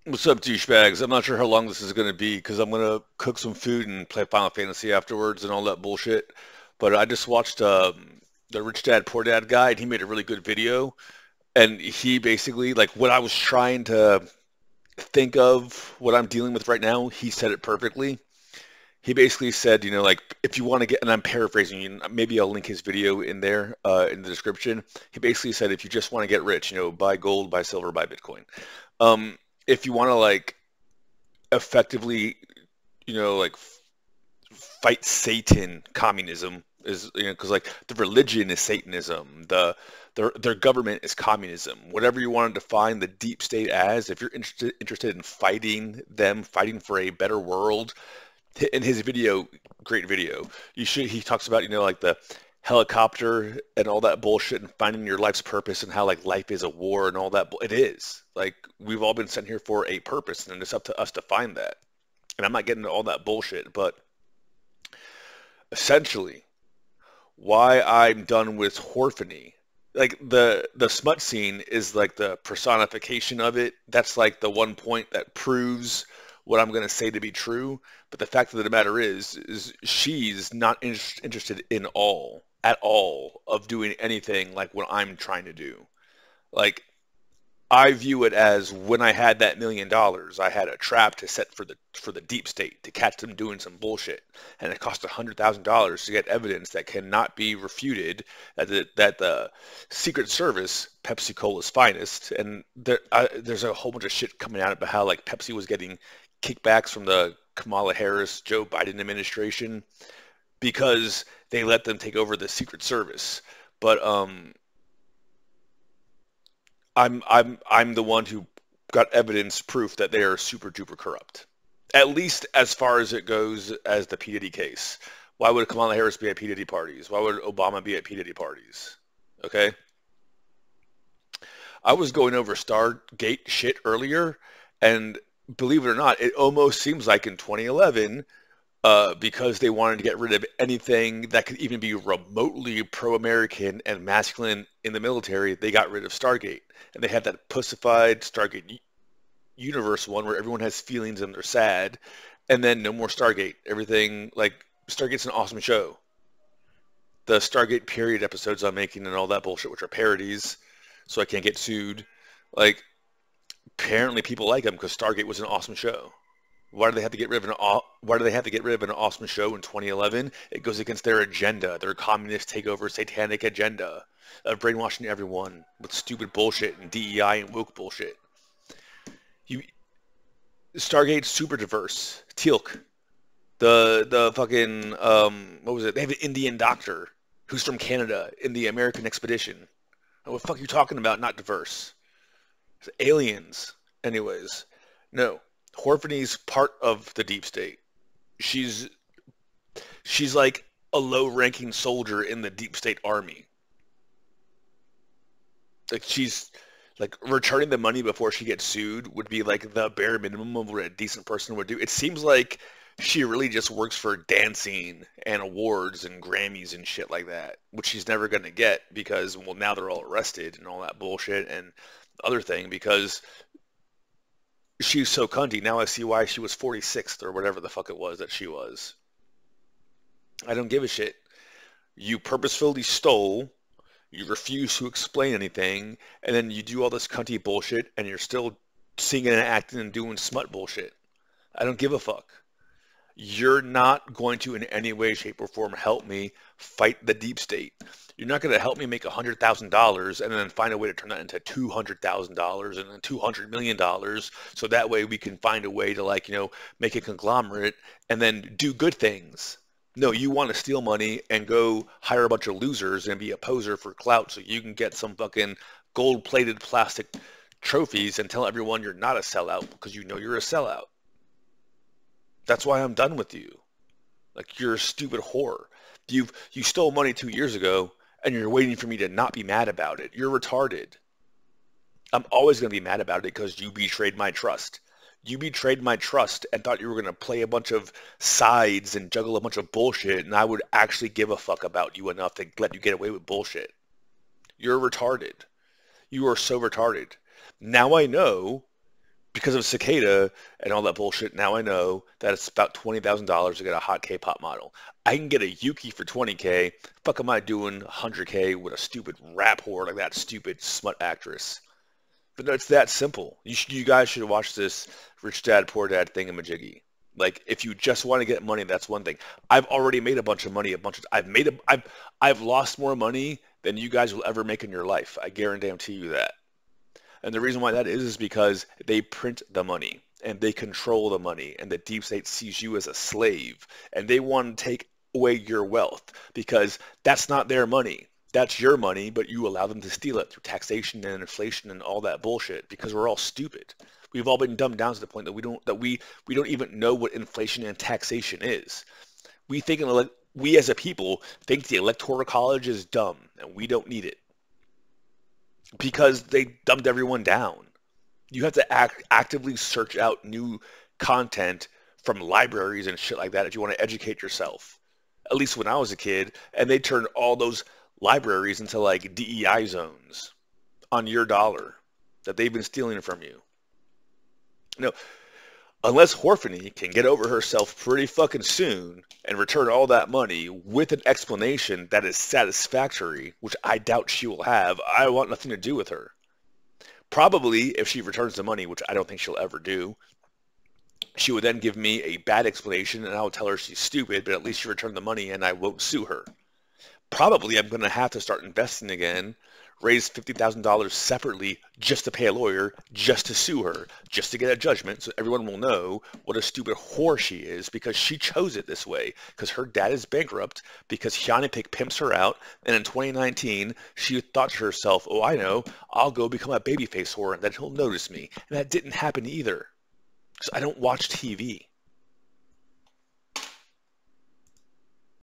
What's up, douchebags? I'm not sure how long this is going to be because I'm going to cook some food and play Final Fantasy afterwards and all that bullshit. But I just watched the Rich Dad Poor Dad guy, and he made a really good video. And he basically, like, what I was trying to think of, what I'm dealing with right now, he said it perfectly. He basically said, like, if you want to get, and I'm paraphrasing, maybe I'll link his video in there in the description. He basically said, if you just want to get rich, buy gold, buy silver, buy Bitcoin. Um, if you want to, like, effectively, like fight Satan, communism is, because like the religion is Satanism, their government is communism. Whatever you want to define the deep state as, if you're interested in fighting them, fighting for a better world, in his video, great video, he talks about, like the helicopter and all that bullshit and finding your life's purpose and how like life is a war and all that. It is like we've all been sent here for a purpose and it's up to us to find that. And I'm not getting into all that bullshit, but essentially why I'm done with Horphany. Like the smut scene is like the personification of it. That's like the one point that proves what I'm going to say to be true. But the fact of the matter is she's not interested in at all of doing anything like what I'm trying to do. Like I view it as when I had that $1 million, I had a trap to set for the deep state to catch them doing some bullshit, and it cost $100,000 to get evidence that cannot be refuted that the Secret Service, Pepsi Cola's finest, and there's a whole bunch of shit coming out about how like Pepsi was getting kickbacks from the Kamala Harris, Joe Biden administration because they let them take over the Secret Service, but I'm the one who got evidence proof that they are super duper corrupt. At least as far as it goes as the P. Diddy case. Why would Kamala Harris be at P. Diddy parties? Why would Obama be at P. Diddy parties? Okay? I was going over Stargate shit earlier, and believe it or not, it almost seems like in 2011, because they wanted to get rid of anything that could even be remotely pro-American and masculine in the military, they got rid of Stargate. And they had that pussified Stargate universe one where everyone has feelings and they're sad. And then no more Stargate. Everything, like, Stargate's an awesome show. The Stargate period episodes I'm making and all that bullshit, which are parodies, so I can't get sued. Like, apparently people like them because Stargate was an awesome show. Why do they have to get rid of why do they have to get rid of an awesome show in 2011? It goes against their agenda, their communist takeover, satanic agenda of brainwashing everyone with stupid bullshit and DEI and woke bullshit. You, Stargate's super diverse. Teal'c, the fucking what was it? They have an Indian doctor who's from Canada in the American expedition. What the fuck are you talking about? Not diverse. It's aliens. Anyways, no. Horphany's part of the deep state. She's she's like a low-ranking soldier in the deep state army. Like she's like returning the money before she gets sued would be like the bare minimum of what a decent person would do. It seems like she really just works for dancing and awards and Grammys and shit like that, which she's never gonna get because well now they're all arrested and all that bullshit and other thing because she's so cunty. Now I see why she was 46th or whatever the fuck it was that she was. I don't give a shit. You purposefully stole, you refuse to explain anything, and then you do all this cunty bullshit, and you're still singing and acting and doing smut bullshit. I don't give a fuck. You're not going to in any way, shape, or form help me fight the deep state. You're not going to help me make $100,000 and then find a way to turn that into $200,000 and then $200 million, so that way we can find a way to like make a conglomerate and then do good things. No, you want to steal money and go hire a bunch of losers and be a poser for clout so you can get some fucking gold-plated plastic trophies and tell everyone you're not a sellout because you know you're a sellout. That's why I'm done with you. Like you're a stupid whore. You stole money 2 years ago and you're waiting for me to not be mad about it. You're retarded. I'm always going to be mad about it because you betrayed my trust. You betrayed my trust and thought you were going to play a bunch of sides and juggle a bunch of bullshit and I would actually give a fuck about you enough to let you get away with bullshit. You're retarded. You are so retarded. Now I know because of Cicada and all that bullshit, now I know that it's about $20,000 to get a hot K-pop model. I can get a Yuki for 20K. Fuck am I doing 100K with a stupid rap whore like that stupid smut actress? But no, it's that simple. You guys should watch this Rich Dad Poor Dad thingamajiggy. Like, if you just want to get money, that's one thing. I've already made a bunch of money. I've lost more money than you guys will ever make in your life. I guarantee you that. And the reason why that is because they print the money and they control the money, and the deep state sees you as a slave, and they want to take away your wealth because that's not their money. That's your money, but you allow them to steal it through taxation and inflation and all that bullshit because we're all stupid. We've all been dumbed down to the point that we don't even know what inflation and taxation is. We as a people think the Electoral College is dumb and we don't need it because they dumbed everyone down. You have to actively search out new content from libraries and shit like that if you want to educate yourself. At least when I was a kid, and they turned all those libraries into like DEI zones on your dollar that they've been stealing from you. No, unless Horfany can get over herself pretty fucking soon and return all that money with an explanation that is satisfactory, which I doubt she will have, I want nothing to do with her. Probably, if she returns the money, which I don't think she'll ever do, she would then give me a bad explanation and I would tell her she's stupid, but at least she returned the money and I won't sue her. Probably I'm going to have to start investing again, raise $50,000 separately just to pay a lawyer, just to sue her, just to get a judgment so everyone will know what a stupid whore she is because she chose it this way, because her dad is bankrupt, because Hyuna Pick pimps her out, and in 2019 she thought to herself, oh, I know, I'll go become a babyface whore and then he'll notice me. And that didn't happen either, because I don't watch TV.